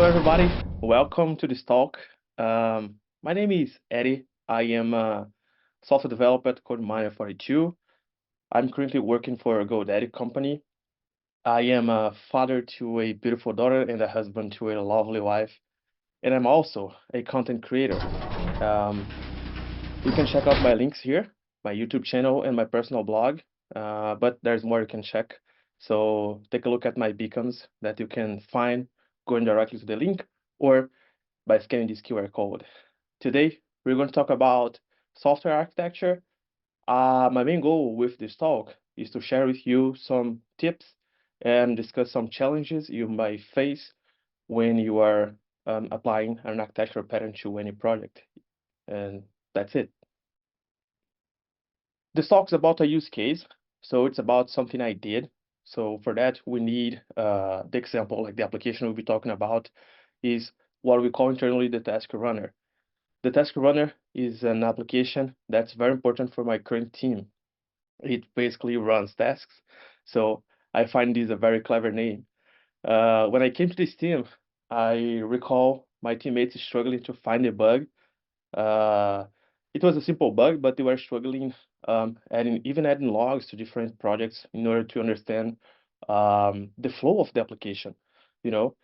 everybody. Welcome to this talk. My name is Eddie. I am a software developer at CodeMiner 42. I'm currently working for a GoDaddy company. I am a father to a beautiful daughter and a husband to a lovely wife. And I'm also a content creator. Um, you can check out my links here, my YouTube channel and my personal blog. But there's more you can check. So take a look at my beacons that you can find going directly to the link or by scanning this QR code. Today, we're going to talk about software architecture. My main goal with this talk is to share with you some tips and discuss some challenges you might face when you are applying an architecture pattern to any project. And that's it. This talk is about a use case, so it's about something I did. So for that, we need the example, like the application we'll be talking about is what we call internally the task runner. The task runner is an application that's very important for my current team. It basically runs tasks. So I find this a very clever name. When I came to this team, I recall my teammates struggling to find a bug. Uh, it was a simple bug, but they were struggling adding logs to different projects in order to understand the flow of the application, you know.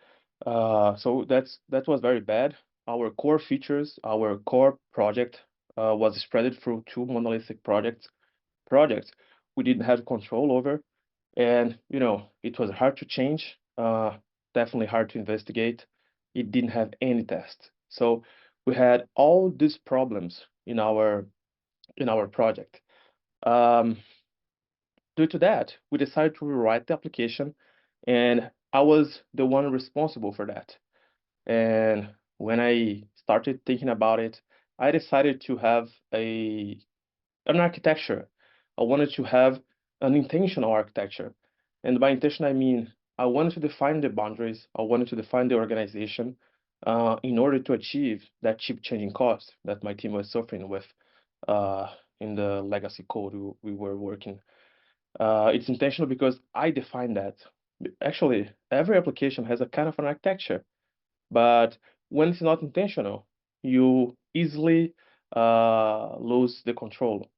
So that was very bad. Our core features, our core project was spread through two monolithic projects we didn't have control over, and it was hard to change, definitely hard to investigate. It didn't have any test. So we had all these problems in our project. Um, Due to that, we decided to rewrite the application, and I was the one responsible for that. And when I started thinking about it, I decided to have an architecture. I wanted to have an intentional architecture. And by intention, I mean I wanted to define the boundaries, I wanted to define the organization in order to achieve that cheap changing cost that my team was suffering with uh, in the legacy code we were working. It's intentional because I define that. Actually, every application has a kind of an architecture, but when it's not intentional, you easily lose the control.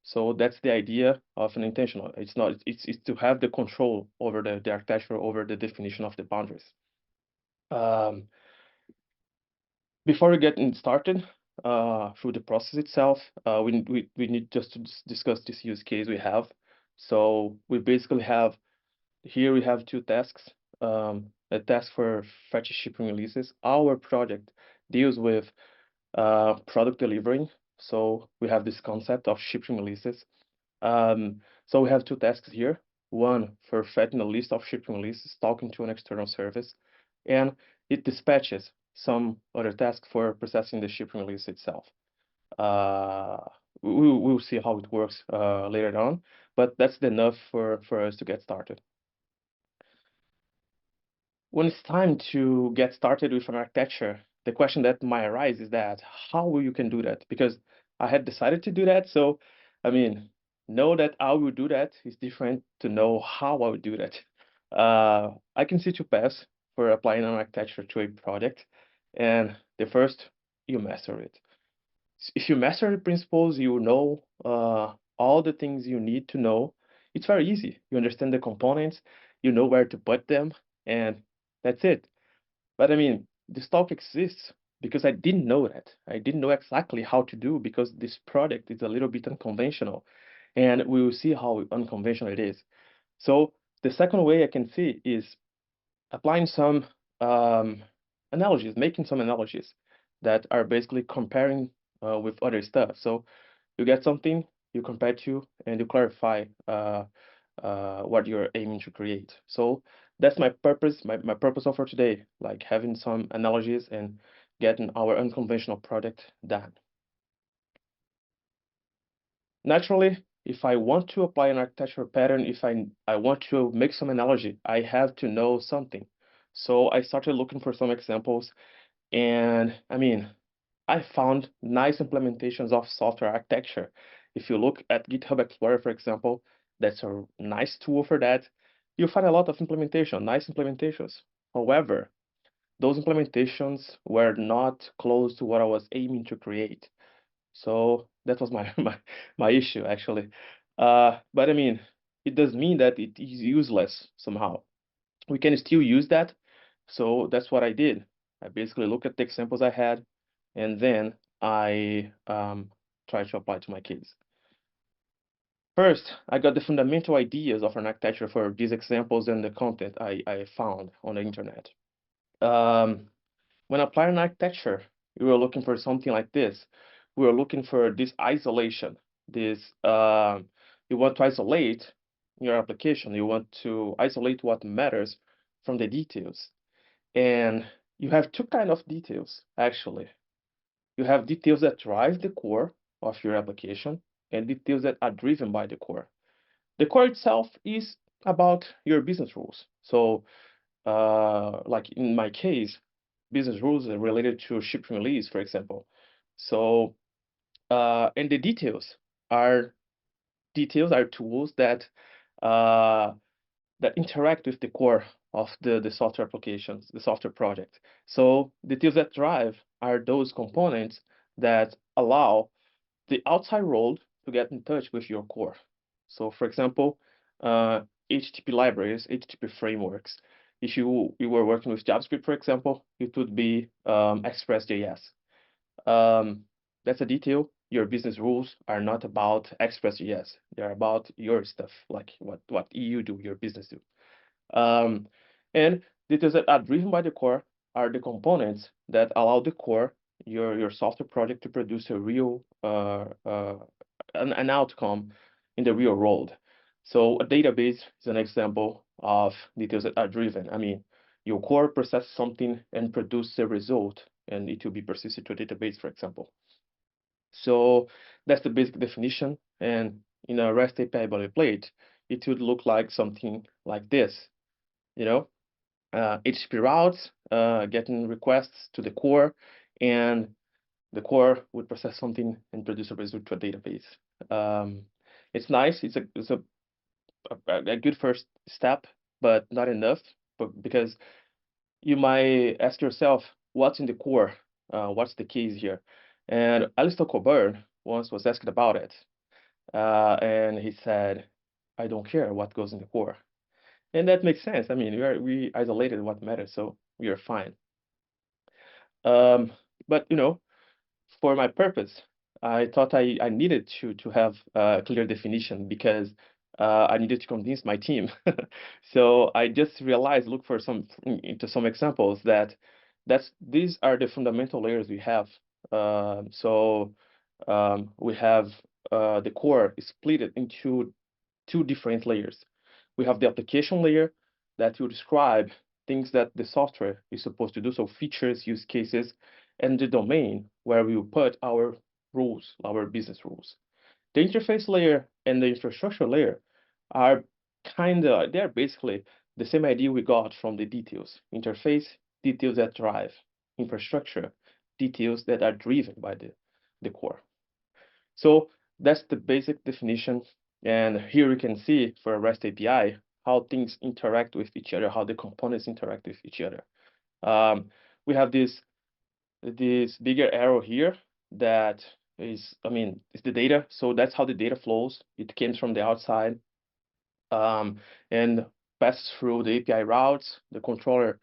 So that's the idea of an intentional. It's not, it's to have the control over the architecture, over the definition of the boundaries. Um, Before we get started through the process itself, we need just to discuss this use case we have. So we basically have here we have two tasks. A task for fetch shipping releases. Our project deals with product delivering. So we have this concept of shipping releases. So we have two tasks here. One for fetching a list of shipping releases, talking to an external service, and it dispatches some other task for processing the shipping release itself. Uh, we'll see how it works later on, but that's enough for us to get started. When it's time to get started with an architecture, the question that might arise is that how you can do that? Because I had decided to do that, so I mean, know that I will do that is different to know how I would do that. I can see two paths for applying an architecture to a project, and the first, you master it. If you master the principles, you know all the things you need to know. It's very easy. You understand the components, you know where to put them, and that's it. But I mean, this talk exists because I didn't know that. I didn't know exactly how to do because this project is a little bit unconventional, and we will see how unconventional it is. So the second way I can see is applying some um, analogies, making some analogies that are basically comparing with other stuff. So you get something, you compare to, and you clarify what you're aiming to create. So that's my purpose, my purpose for today, like having some analogies and getting our unconventional product done. Naturally, if I want to apply an architectural pattern, if I want to make some analogy, I have to know something. So I started looking for some examples, and I mean, I found nice implementations of software architecture. If you look at GitHub Explorer, for example, that's a nice tool for that. You'll find a lot of implementation, nice implementations. However, those implementations were not close to what I was aiming to create. So that was my my issue actually. But I mean, it does mean that it is useless somehow. We can still use that. So that's what I did. I basically looked at the examples I had, and then I tried to apply to my case. First, I got the fundamental ideas of an architecture for these examples and the content I found on the internet. Um, when applying architecture, we were looking for something like this. We were looking for this isolation. This you want to isolate your application. You want to isolate what matters from the details. And you have two kind of details actually. You have details that drive the core of your application and details that are driven by the core. The core itself is about your business rules. So like in my case, business rules are related to ship release, for example. So, and the are details are tools uh, that interact with the core of the software applications, the software project. So details that drive are those components that allow the outside world to get in touch with your core. So for example, HTTP libraries, HTTP frameworks. If you were working with JavaScript, for example, it would be Express.js. Um, that's a detail. Your business rules are not about Express.js. They're about your stuff, like what you do, your business do. Um, and details that are driven by the core are the components that allow the core, your software project, to produce a real an outcome in the real world. So a database is an example of details that are driven. I mean, your core processes something and produces a result, and it will be persisted to a database, for example. So that's the basic definition. And in a REST API boilerplate, it would look like something like this, you know, HTTP routes, getting requests to the core, and the core would process something and produce a result to a database. Um, it's nice. It's a good first step, but not enough. But because you might ask yourself, what's in the core? What's the case here? And Alistair Coburn once was asked about it, and he said, "I don't care what goes in the core." And that makes sense. I mean, we isolated what matters, so we are fine. Um, but for my purpose, I thought I needed to have a clear definition because I needed to convince my team. So I just realized, look for into some examples these are the fundamental layers we have. We have the core is split into two different layers. We have the application layer that will describe things that the software is supposed to do, so features, use cases, and the domain where we will put our rules, our business rules. The interface layer and the infrastructure layer are they're basically the same idea we got from the details. Interface, details that drive. Infrastructure, details that are driven by the core. So that's the basic definition. And here you can see for a REST API how things interact with each other, how the components interact with each other. We have this bigger arrow here that is, I mean, it's the data. So that's how the data flows. It came from the outside and passes through the API routes. The controller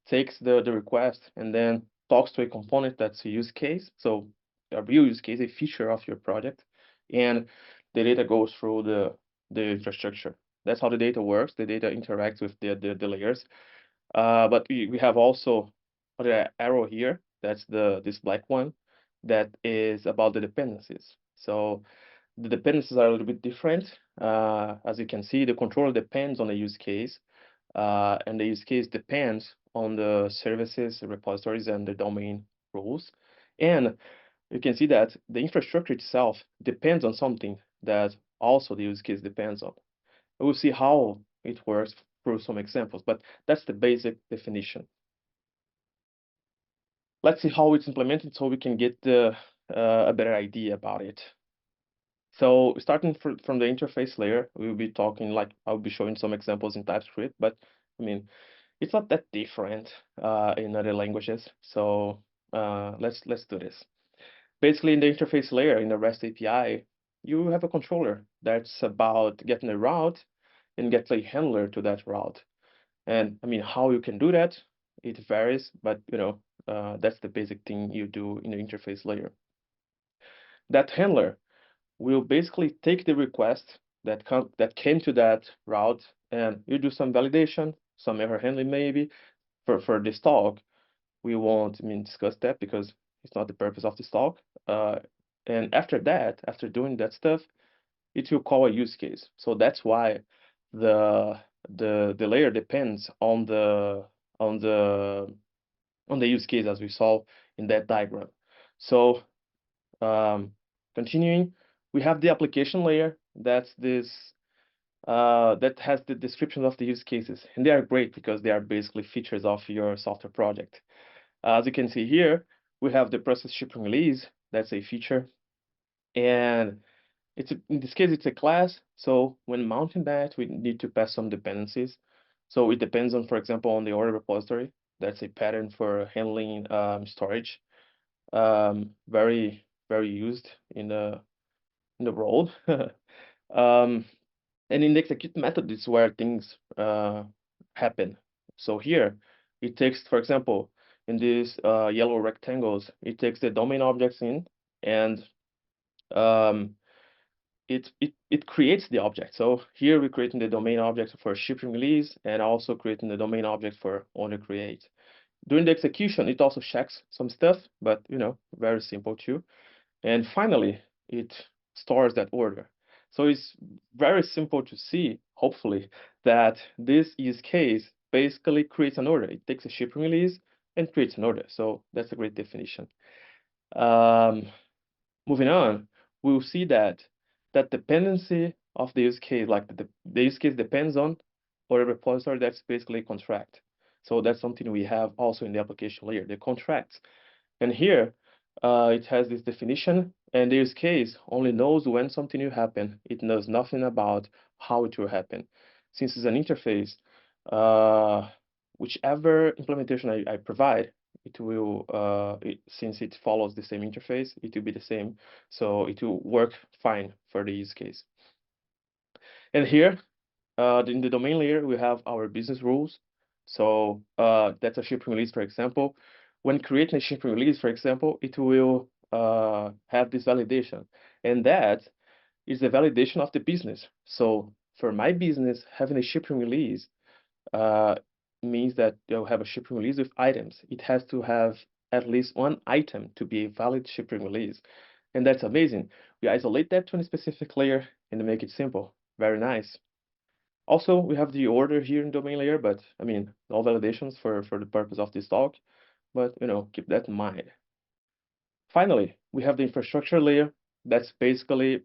takes the request and then talks to a component that's a use case. So a real use case, a feature of your project, and the data goes through the infrastructure. That's how the data works. The data interacts with the layers. But we have also the arrow here. That's this black one that is about the dependencies. So the dependencies are a little bit different. As you can see, the controller depends on the use case, and the use case depends on the services, the repositories, and the domain rules. And you can see that the infrastructure itself depends on something that also the use case depends on. We'll see how it works through some examples, but that's the basic definition. Let's see how it's implemented so we can get a better idea about it. So starting from the interface layer, we'll be talking, like I'll be showing some examples in TypeScript, but I mean, it's not that different in other languages. So let's do this. Basically, in the interface layer in the REST API, you have a controller that's about getting a route and gets a handler to that route. And I mean, how you can do that, it varies, but that's the basic thing you do in the interface layer. That handler will basically take the request that came to that route, and you do some validation, some error handling maybe. For this talk, we won't, discuss that because it's not the purpose of this talk. And after that, after doing that stuff, it will call a use case. So that's why the the layer depends on the use case as we saw in that diagram. So continuing, we have the application layer. That's this that has the description of the use cases, and they are great because they are basically features of your software project. As you can see here, we have the process ship and release. That's a feature, and in this case it's a class. So when mounting that, we need to pass some dependencies. So it depends on, for example, on the order repository. That's a pattern for handling storage. Very used in the world. um, and in the execute method is where things happen. So here it takes, for example, in these yellow rectangles, it takes the domain objects in, and um, it creates the object. So here we're creating the domain object for ship and release, and also creating the domain object for owner create. During the execution, it also checks some stuff, but very simple too. And finally, it stores that order. So it's very simple to see, hopefully, that this use case basically creates an order. It takes a ship and release and creates an order. So that's a great definition. Um, Moving on, we'll see that dependency of the use case, like the use case depends on order repository. That's basically a contract. So that's something we have also in the application layer, the contracts. And here, it has this definition, and the use case only knows when something will happen. It knows nothing about how it will happen. Since it's an interface, uh, whichever implementation I provide, it will, since it follows the same interface, it will be the same. So it will work fine for the use case. And here, in the domain layer, we have our business rules. So that's a ship release, for example. When creating a ship release, for example, it will have this validation. And that is the validation of the business. So for my business, having a shipping release uh, means that you'll have a shipping release with items. It has to have at least one item to be a valid shipping release. And that's amazing. We isolate that to a specific layer and make it simple. Very nice. Also, we have the order here in domain layer, but I mean, no validations for the purpose of this talk, but keep that in mind. Finally, we have the infrastructure layer. That's basically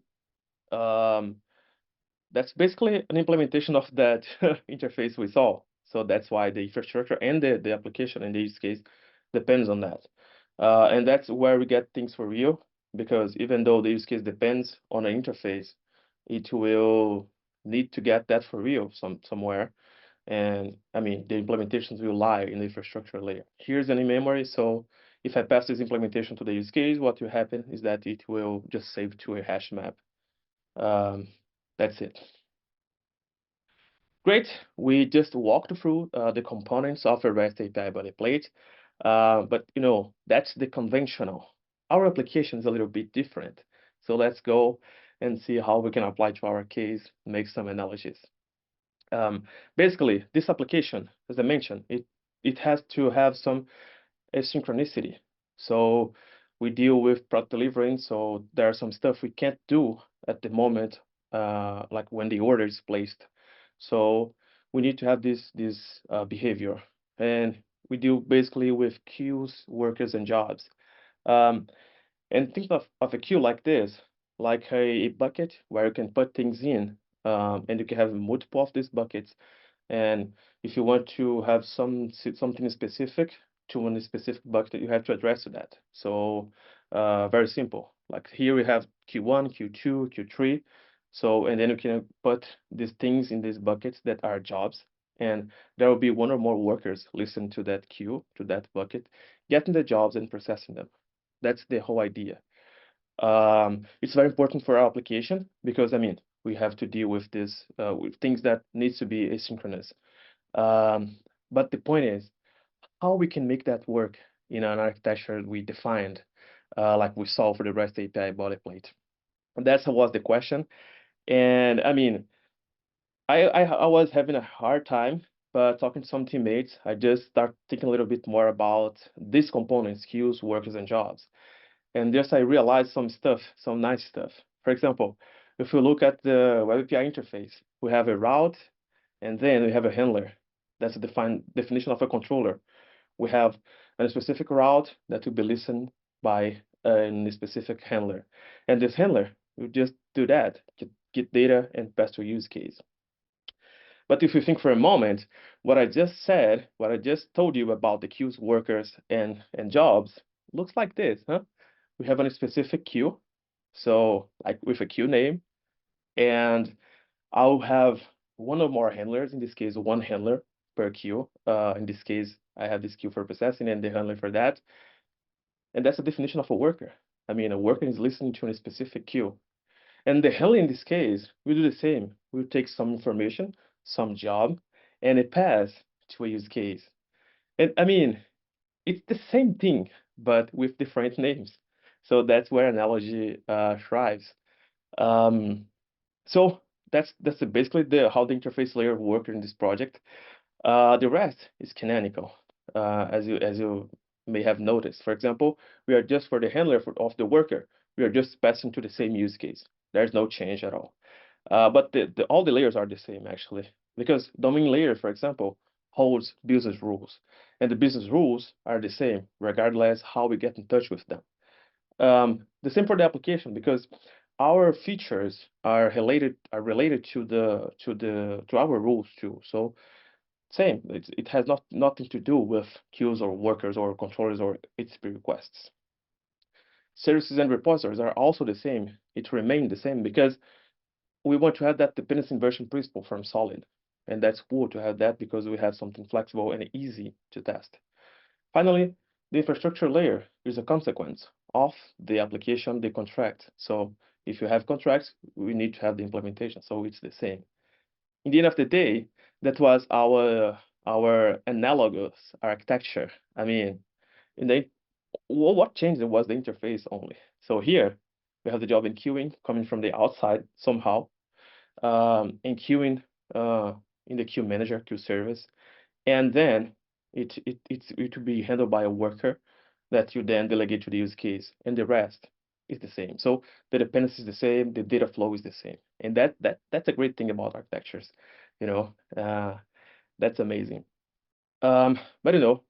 um, an implementation of that interface we saw. So that's why the infrastructure and the application in this case depends on that. And that's where we get things for real, because even though the use case depends on an interface, it will need to get that for real somewhere. And I mean, the implementations will lie in the infrastructure layer. Here's an in-memory. So if I pass this implementation to the use case, what will happen is that it will just save to a hash map. That's it. Great. We just walked through the components of a REST API boilerplate, but that's the conventional. Our application is a little bit different. So let's go and see how we can apply to our case, make some analogies. Basically, this application, as I mentioned, it has to have some asynchronicity. So we deal with product delivering. So there are some stuff we can't do at the moment, like when the order is placed. So we need to have this behavior, and we deal basically with queues, workers, and jobs. Um, and think of a queue like this, like a bucket where you can put things in, and you can have multiple of these buckets. And if you want to have something specific to one specific bucket, you have to address to that. So very simple. Like here we have Q1, Q2, Q3. So and then you can put these things in these buckets that are jobs. and there will be one or more workers listening to that queue, to that bucket, getting the jobs and processing them. That's the whole idea. It's very important for our application because, I mean, we have to deal with this, with things that needs to be asynchronous. Um, but the point is how we can make that work in an architecture we defined, like we saw for the REST API boilerplate. And that was the question. And I mean, I was having a hard time, but talking to some teammates, I just start thinking a little bit more about these components, queues, workers, and jobs. And just I realized some stuff, some nice stuff. For example, if we look at the web API interface, we have a route, and then we have a handler. That's a defined definition of a controller. We have a specific route that will be listened by a specific handler. And this handler will just do that, get data and pass to a use case. But if you think for a moment, what I just said, what I just told you about the queues, workers, and jobs, looks like this, huh? We have a specific queue, so like with a queue name, and I'll have one or more handlers, in this case, one handler per queue. In this case, I have this queue for processing and the handler for that. And that's the definition of a worker. I mean, a worker is listening to a specific queue. And the handler in this case will do the same. We'll take some information, some job, and it pass to a use case. And I mean, it's the same thing, but with different names. So that's where analogy thrives. Um, so that's basically the how the interface layer works in this project. The rest is canonical, as you may have noticed. For example, we are just for the handler of the worker, we are just passing to the same use case. There's no change at all. But all the layers are the same actually, because domain layer, for example, holds business rules, and the business rules are the same regardless how we get in touch with them. The same for the application because our features are related to our rules too. So same, it has nothing to do with queues or workers or controllers or HTTP requests. Services and repositories are also the same. It remains the same because we want to have that dependency inversion principle from Solid. And that's cool to have that because we have something flexible and easy to test. Finally, the infrastructure layer is a consequence of the application, the contract. So if you have contracts, we need to have the implementation. So it's the same. In the end of the day, that was our analogous architecture. I mean, in the what changed was the interface only. So here we have the job in queuing coming from the outside somehow, in queuing in the queue manager, queue service, and then it will be handled by a worker that you then delegate to the use case, and the rest is the same. So the dependency is the same, the data flow is the same, and that's a great thing about architectures, you know. That's amazing. But you know,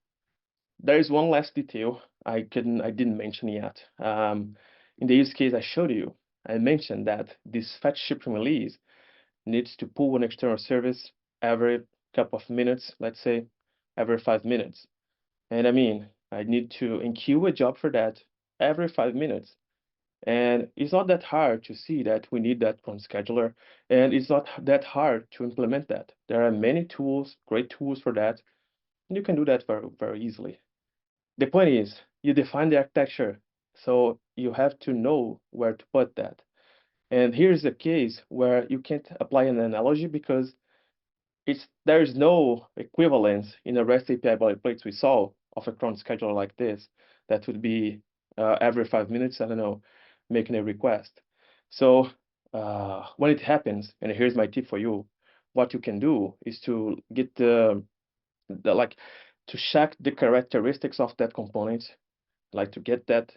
there is one last detail I didn't mention yet. In the use case I showed you, I mentioned that this fetch, ship, and release needs to pull an external service every couple of minutes, let's say every 5 minutes. And I mean, I need to enqueue a job for that every 5 minutes. And it's not that hard to see that we need that cron scheduler, and it's not that hard to implement that. There are many tools, great tools for that, and you can do that very, very easily. The point is, you define the architecture, so you have to know where to put that. And here's a case where you can't apply an analogy because there is no equivalence in a REST API boilerplate we saw of a cron scheduler like this that would be every 5 minutes, I don't know, making a request. So when it happens, and here's my tip for you, what you can do is to get the like to check the characteristics of that component, like to get that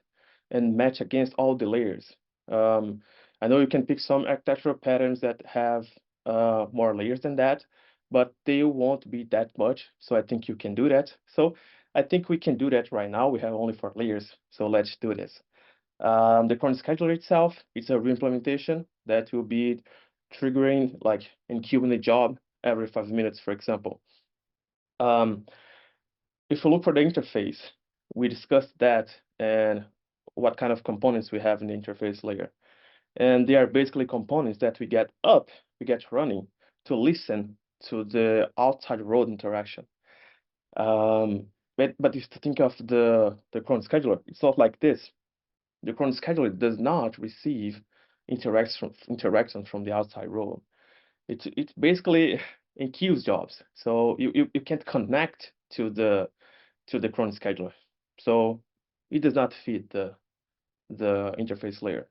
and match against all the layers. I know you can pick some architectural patterns that have more layers than that, but they won't be that much. So I think you can do that. So I think we can do that right now. We have only 4 layers, so let's do this. The cron scheduler itself, it's a reimplementation that will be triggering like in queuing a job every 5 minutes, for example. If you look for the interface, we discussed that and what kind of components we have in the interface layer. And they are basically components that we get running to listen to the outside world interaction. But if you think of the cron scheduler, it's not like this. The cron scheduler does not receive interactions from the outside world. It's basically enqueues jobs. So you can't connect to the cron scheduler. So it does not fit the interface layer.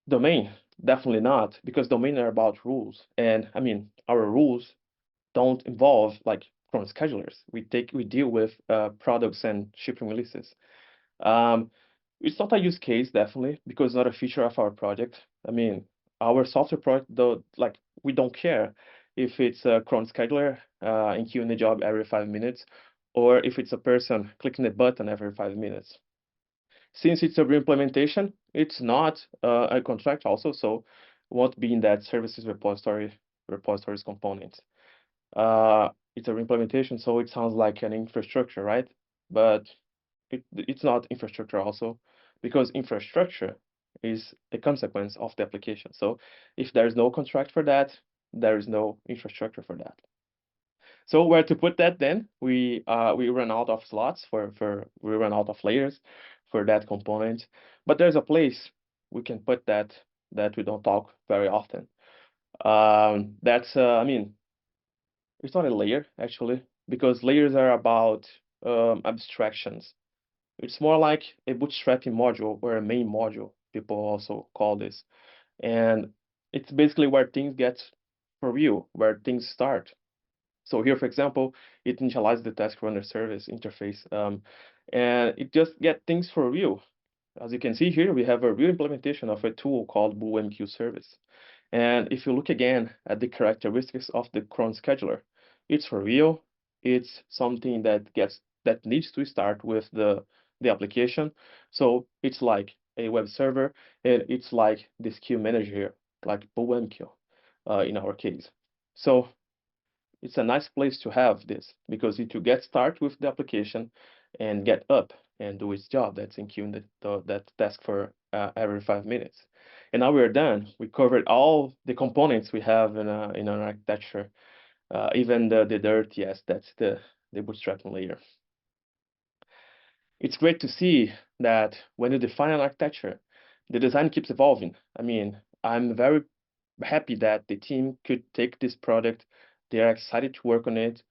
Domain, definitely not, because domain are about rules. And I mean, our rules don't involve like cron schedulers. We deal with products and shipping releases. Um, it's not a use case, definitely, because it's not a feature of our project. I mean, our software project, though, like we don't care if it's a cron scheduler and queuing the job every 5 minutes, or if it's a person clicking the button every 5 minutes. Since it's a re-implementation, it's not a contract also, so won't be in that services repositories component. It's a re-implementation, so it sounds like an infrastructure, right? But it's not infrastructure also, because infrastructure is a consequence of the application. So if there's no contract for that, there is no infrastructure for that. So where to put that then? We run out of slots we run out of layers for that component, but there's a place we can put that we don't talk very often. That's I mean, it's not a layer actually, because layers are about abstractions. It's more like a bootstrapping module or a main module, people also call this. And it's basically where things get for real, where things start. So here, for example, it initializes the task runner service interface, and it just get things for real. As you can see here, we have a real implementation of a tool called BoolMQ service. And if you look again at the characteristics of the cron scheduler, it's for real. It's something that needs to start with the application. So it's like a web server, and it's like this queue manager here, like BoolMQ in our case. So it's a nice place to have this because it will get start with the application and get up and do its job. That's in queuing that task for every 5 minutes. And now we're done. We covered all the components we have in an architecture, even the dirt. Yes, that's the bootstrapping layer. It's great to see that when you define an architecture, the design keeps evolving. I mean, I'm very happy that the team could take this product. They are excited to work on it.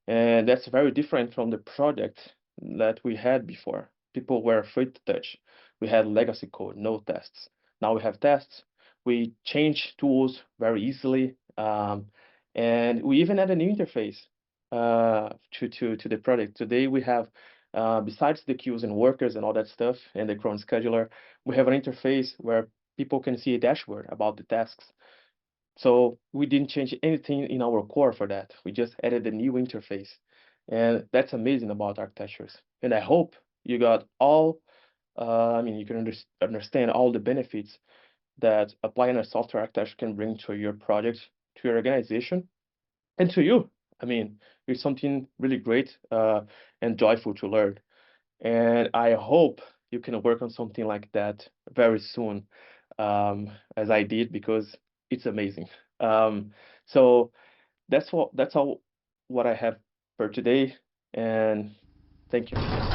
And that's very different from the project that we had before. People were afraid to touch. We had legacy code, no tests. Now we have tests. We change tools very easily. And we even add a new interface to the product. Today we have, besides the queues and workers and all that stuff and the cron scheduler, we have an interface where people can see a dashboard about the tasks. So we didn't change anything in our core for that. We just added a new interface. And that's amazing about architectures. And I hope you got all, I mean, you can understand all the benefits that applying a software architecture can bring to your project, to your organization, and to you. I mean, it's something really great and joyful to learn. And I hope you can work on something like that very soon, as I did, because it's amazing. So that's all what I have for today, and thank you.